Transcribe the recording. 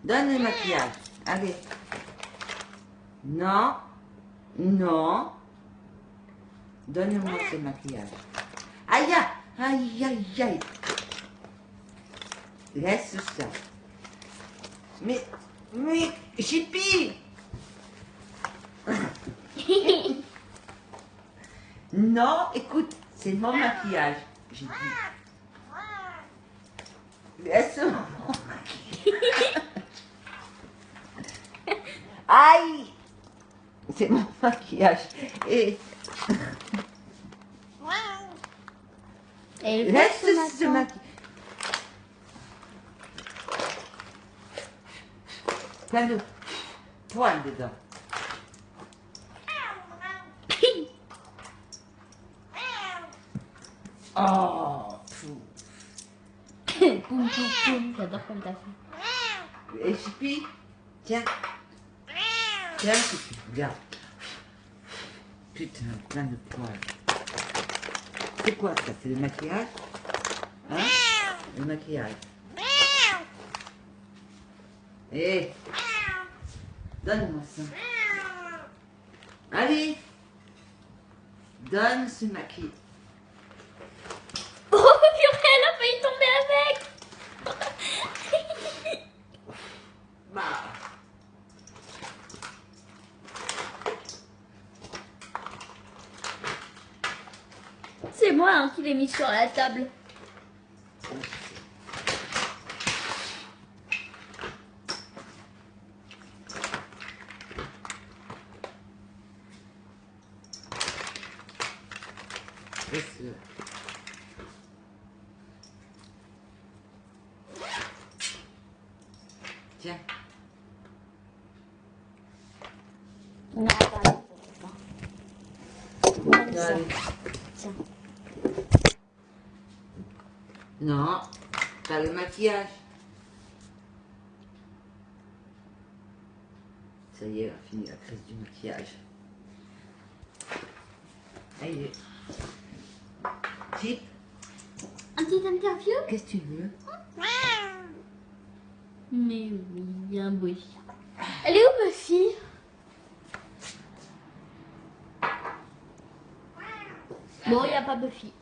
Donne le maquillage. Allez. Non. Non. Donne-moi ce maquillage. Aïe, aïe, aïe, aïe. Laisse ça. Mais, Chippy. Non, écoute, c'est mon maquillage. J'ai dit. Laisse-moi. Aïe. C'est mon maquillage. Et laisse ce maquillage. Plein de poils dedans. Oh, Poum, poum, poum. J'adore comme t'as fait. Et Chippy, tiens. Tiens, Chippy, regarde. Putain, plein de poils. C'est quoi ça? C'est le maquillage? Hein? Le maquillage. Hé! Donne-moi ça. Allez! Donne ce maquillage. Oh purée, elle a failli tomber avec. Bah. C'est moi hein, qui l'ai mis sur la table. Laisse-le. Tiens. Non, attends. Allez. Tiens. Non, t'as le maquillage. Ça y est, elle a fini la crise du maquillage. Allez. Chip, Un petit interview? qu'est-ce que tu veux? Mais oui, il y a un bruit. Elle est où Buffy? Bon, il n'y a pas Buffy.